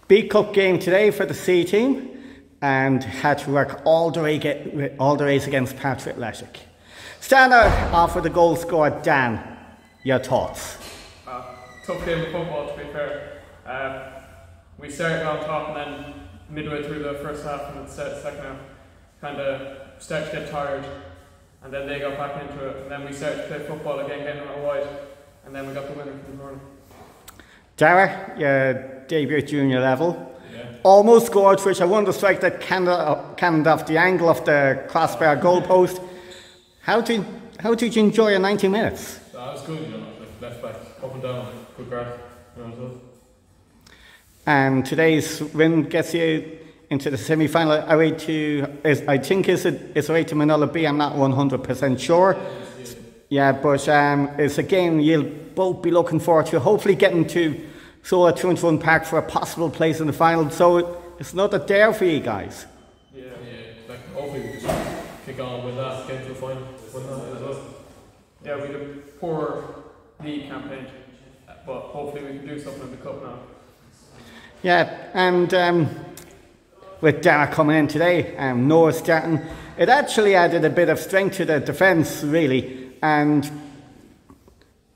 B Cup game today for the C team, and had to work all the race against Partry Athletic. Starting off with the goal scorer, Dan. Your thoughts? Tough game of football, to be fair. We started on top, and then midway through the first half and the second half, kind of started to get tired, and then they got back into it, and then we started to play football again, getting on wide, and then we got the winner from the corner. Dara, your debut at junior level, almost scored, which I won the strike that cannoned off the angle of the crossbar goalpost. How did you enjoy your 90 minutes? That was good, left back, up and down, good grass, And today's win gets you into the semi-final. I think it's away to Manila B. I'm not 100% sure. Yeah, but it's a game you'll both be looking forward to. Hopefully getting to Solar 2-1 Park for a possible place in the final. So it's another dare for you guys. Yeah. Hopefully we just kick on with that, get to the final. Yeah, we had a poor league campaign, but hopefully we can do something in the cup now. Yeah, and with Dara coming in today, Noah starting, it actually added a bit of strength to the defence, really, and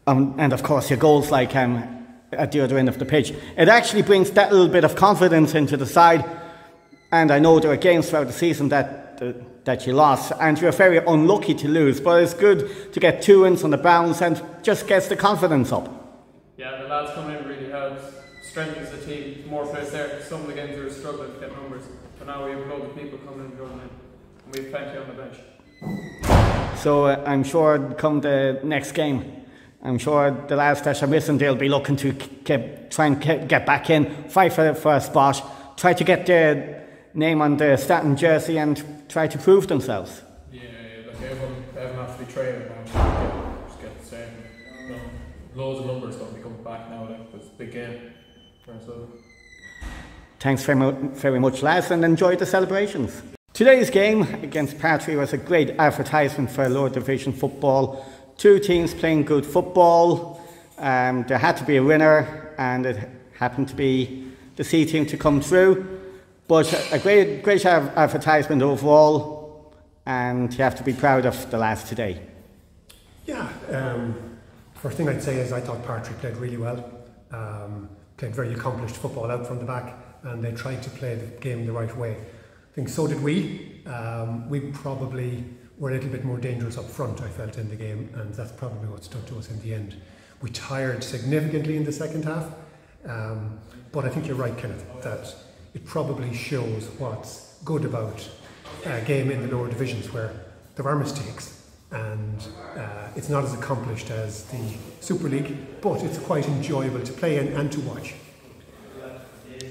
of course your goals like at the other end of the pitch. It actually brings that little bit of confidence into the side, and I know there are games throughout the season that you lost, and you're very unlucky to lose, but it's good to get 2 wins on the bounce and just gets the confidence up. Yeah, the lads coming in really helps, strengthens the team, more players there. Some of the games we were struggling to get numbers, but now we have a lot of people coming in and going in, and we have plenty on the bench. So I'm sure come the next game, I'm sure the lads that are missing, they'll be looking to try and get back in, fight for a spot, try to get their name on the starting jersey and try to prove themselves. Yeah, everyone has to be training now, just get the same. Loads of numbers going to be coming back now, it's a big game. So. Thanks very much, lads, and enjoy the celebrations. Today's game against Partry was a great advertisement for lower division football. 2 teams playing good football. There had to be a winner, and it happened to be the C team to come through. But a great advertisement overall, and you have to be proud of the lads today. Yeah, first thing I'd say is I thought Partry played really well. Played very accomplished football out from the back, and they tried to play the game the right way. I think so did we. We probably were a little bit more dangerous up front, I felt, in the game, and that's probably what stuck to us in the end. We tired significantly in the second half, but I think you're right, Kenneth, that it probably shows what's good about a game in the lower divisions where there are mistakes, and it's not as accomplished as the Super League, but it's quite enjoyable to play in and to watch.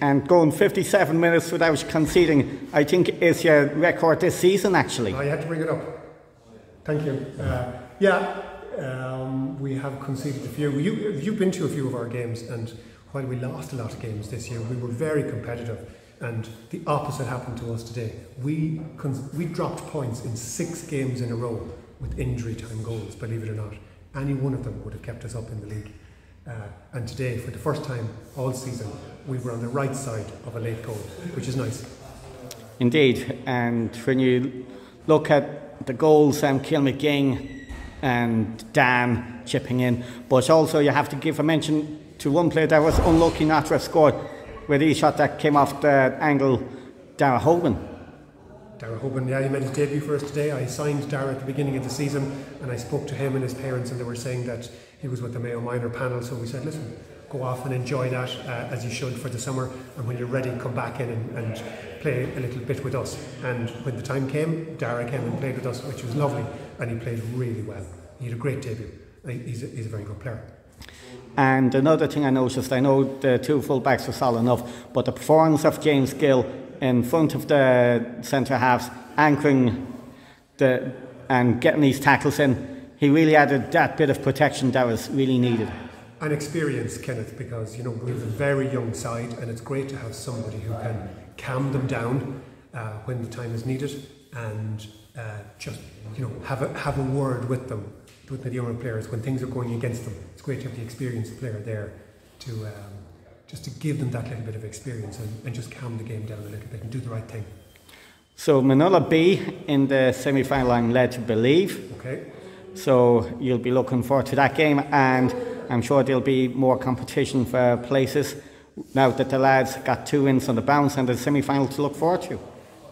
And going 57 minutes without conceding, I think is your record this season, actually. I had to bring it up. Thank you. We have conceded a few. You've been to a few of our games, and while we lost a lot of games this year, we were very competitive, and the opposite happened to us today. We dropped points in 6 games in a row with injury time goals, believe it or not. Any one of them would have kept us up in the league. And today, for the first time all season, we were on the right side of a late goal, which is nice. Indeed, and when you look at the goals, Kilmcging and Dan chipping in, but also you have to give a mention to one player that was unlucky not to have scored with the shot that came off the angle, Dara Hoban. Dara Hoban, yeah, he made his debut for us today. I signed Dara at the beginning of the season, and I spoke to him and his parents, and they were saying that he was with the Mayo Minor panel, so we said, listen, go off and enjoy that as you should for the summer, and when you're ready, come back in and play a little bit with us. And when the time came, Dara came and played with us, which was lovely, and he played really well. He had a great debut. He's a very good player. And another thing I noticed, I know the 2 full-backs were solid enough, but the performance of James Gill in front of the centre halves, anchoring and getting these tackles in, he really added that bit of protection that was really needed. And experience, Kenneth, because we have a very young side, and it's great to have somebody who can calm them down when the time is needed, and just have a word with them, with the younger players when things are going against them. It's great to have the experienced player there to just to give them that little bit of experience and just calm the game down a little bit and do the right thing. So Manola B in the semi-final, I'm led to believe. Okay. So you'll be looking forward to that game, and I'm sure there'll be more competition for places now that the lads got 2 wins on the bounce and the semi-final to look forward to.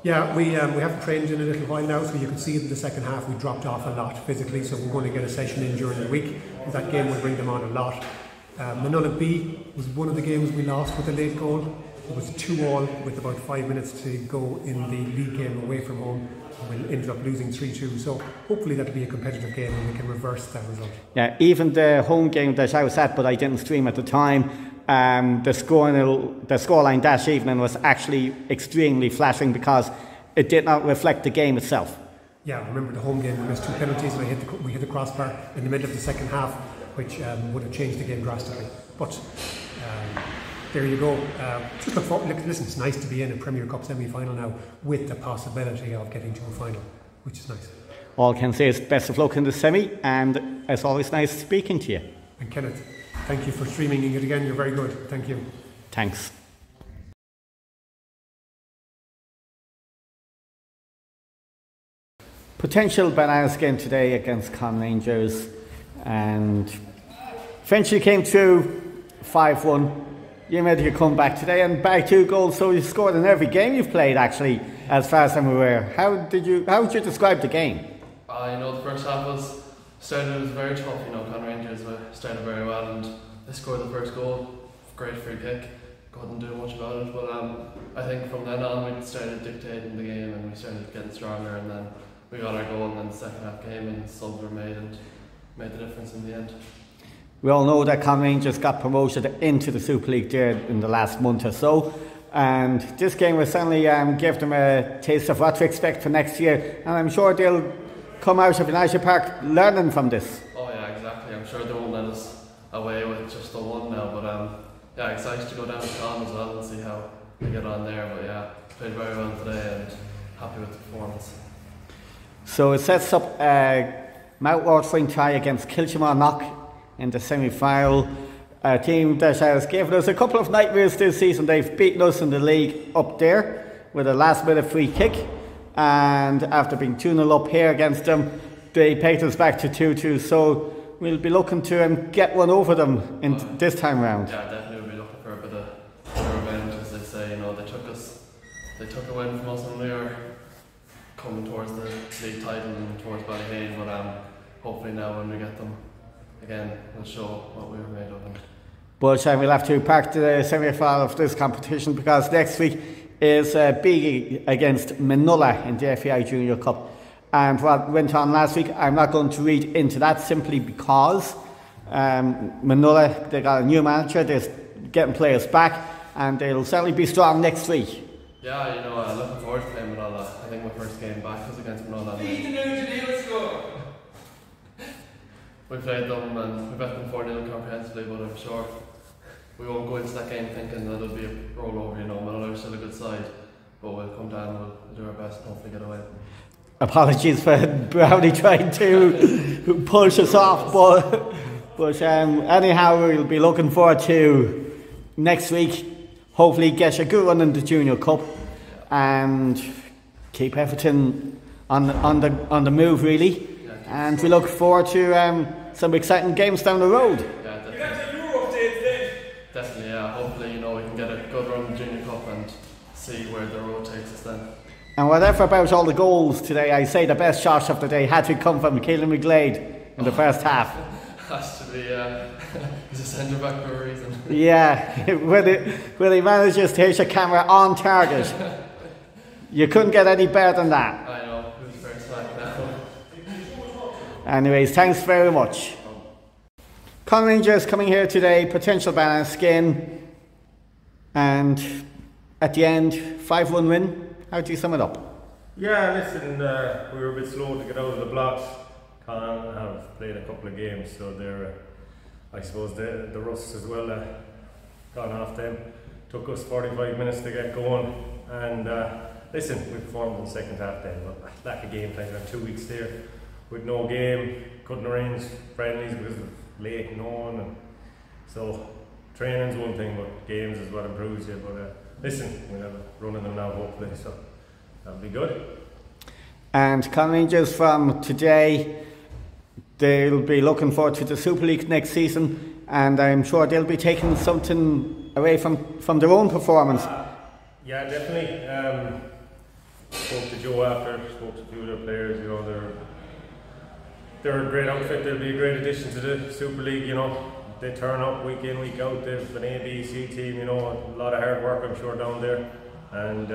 Yeah, we haven't trained in a little while now, so you can see in the second half we dropped off a lot physically, so we're going to get a session in during the week. That game will bring them on a lot. Manola B was one of the games we lost with a late goal. It was 2-2 with about 5 minutes to go in the league game away from home. We ended up losing 3-2, so hopefully that'll be a competitive game and we can reverse that result. Yeah, even the home game that I was at, but I didn't stream at the time, the scoreline that evening was actually extremely flattering because it did not reflect the game itself. Yeah, I remember the home game, we missed 2 penalties and we hit the crossbar in the middle of the second half, which would have changed the game drastically. But there you go. Just look forward. Listen, it's nice to be in a Premier Cup semi-final now with the possibility of getting to a final, which is nice. All I can say is best of luck in the semi, and it's always nice speaking to you. And Kenneth, thank you for streaming it again. You're very good. Thank you. Thanks. Potential bananas game today against Conn Rangers, and eventually came through 5-1. You made your comeback today and bagged 2 goals, so you scored in every game you've played actually, as far as I'm aware. How would you describe the game? The first half was very tough. Conn Rangers started very well and they scored the first goal. Great free kick. Couldn't do much about it, but I think from then on we started dictating the game and we started getting stronger, and then we got our goal, and then the second half came and subs were made and made the difference in the end. We all know that Conn Rangers got promoted into the Super League there in the last month or so, and this game will certainly give them a taste of what to expect for next year, and I'm sure they'll come out of United Park learning from this. Oh yeah, exactly. I'm sure they won't let us away with just the one now, but excited to go down to Conn as well and see how they get on there. But yeah, played very well today and happy with the performance. So it sets up Mount Waterford tie against Kilchimar Knock in the semi-final. A team that has given us a couple of nightmares this season. They've beaten us in the league up there with a last-minute free kick, and after being 2-0 up here against them, they pegged us back to 2-2. So we'll be looking to get one over them in this time round. Yeah, definitely we'll be looking for a bit of revenge, as they say. They took a win from us when we were coming towards the league title and towards Ballyhane, but hopefully now when we get them again, we'll show what we were made of. But we'll have to park the semi-final of this competition because next week is Biggie against Manola in the FAI Junior Cup. And what went on last week, I'm not going to read into that simply because Manola, they got a new manager, they're getting players back, and they'll certainly be strong next week. Yeah, looking forward to playing Manola. I think my first game back was against Manola. We played them and we bet them 4-0 comprehensively, but I'm sure we won't go into that game thinking that it'll be a rollover. Manola are still a good side, but we'll come down, we'll do our best and hopefully get away. Apologies for Brownie trying to push us off, but anyhow, we'll be looking forward to next week. Hopefully get a good run in the Junior Cup and keep everything on the move really. And we look forward to some exciting games down the road. Yeah, definitely. Definitely, yeah. Hopefully, we can get a good run in the Junior Cup and see where the road takes us then. And whatever about all the goals today, I say the best shot of the day had to come from Keelan McGlade in the first half. Has to be, he's a centre back for a reason. Yeah, when he manages to hit a camera on target, you couldn't get any better than that. I know, who's first back now. Anyways, thanks very much. Conn Rangers coming here today, potential banana skin, and at the end, 5-1 win. How do you sum it up? Yeah, listen, we were a bit slow to get out of the blocks. Conn have played a couple of games, so they're, I suppose the rust as well gone off them. Took us 45 minutes to get going, and listen, we performed in the second half then, but lack of game time. We had 2 weeks there with no game, couldn't arrange friendlies because of late and on, and so training's one thing, but games is what improves you. But listen, we'll have a run in them now hopefully, so that'll be good. And Conn Rangers from today, they'll be looking forward to the Super League next season, and I'm sure they'll be taking something away from their own performance. Yeah, definitely. Spoke to Joe after, spoke to a few of the players, you know, they're a great outfit, they'll be a great addition to the Super League, you know. They turn up week in, week out, they've an A, B, C team, you know, a lot of hard work I'm sure down there. And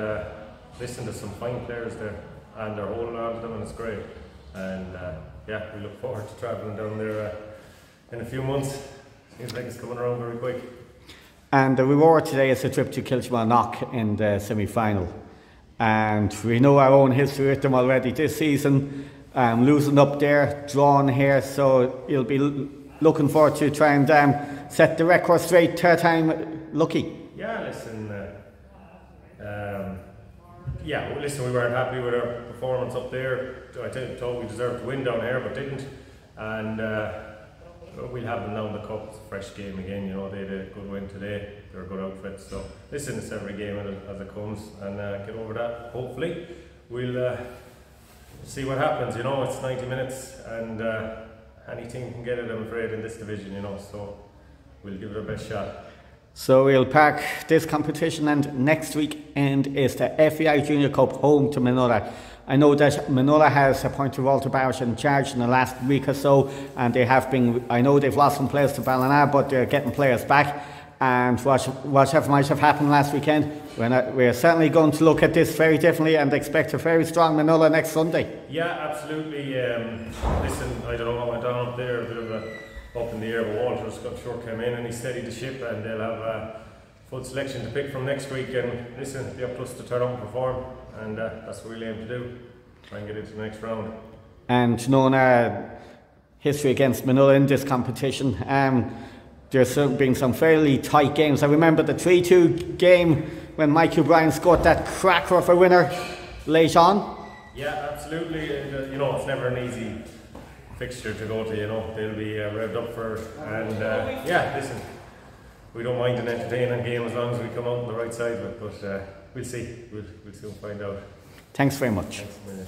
listen, there's some fine players there, and they're holding on to them, and it's great. And yeah, we look forward to travelling down there in a few months. Seems like it's coming around very quick. And the reward today is a trip to Kiltimagh in the semi-final. And we know our own history with them already this season, losing up there, drawn here, so you'll be looking forward to try and set the record straight, third time lucky. Yeah, listen, well, listen, we weren't happy with our performance up there. I thought we deserved to win down here, but didn't. And we'll have them now in the cup. It's a fresh game again, you know, they had a good win today. They're a good outfit, so listen, it's every game as it comes, and get over that. Hopefully, we'll see what happens, you know, it's 90 minutes, and any team can get it, I'm afraid, in this division, you know, so we'll give it our best shot. So we'll park this competition, and next weekend is the FEI Junior Cup home to Minola. I know that Minola has appointed Walter Barrett in charge in the last week or so, and they have been, I know they've lost some players to Ballina, but they're getting players back. And whatever might have happened last weekend, we're certainly going to look at this very differently and expect a very strong Minola next Sunday. Yeah, absolutely. Listen, I don't know what went on up there, a bit of a up in the air, but Walter's got sure came in and he steadied the ship, and they'll have a full selection to pick from next week. And listen, it'll be up to us to turn up and perform, and that's what we'll aim to do, try and get into the next round. And knowing our history against Minola in this competition, there's been some fairly tight games. I remember the 3-2 game when Mike O'Brien scored that cracker of a winner late on. Yeah, absolutely. You know, it's never an easy fixture to go to, you know. They'll be revved up for it. And yeah, listen, we don't mind an entertaining game as long as we come out on the right side of it. But we'll see. We'll soon find out. Thanks very much. Thanks a million.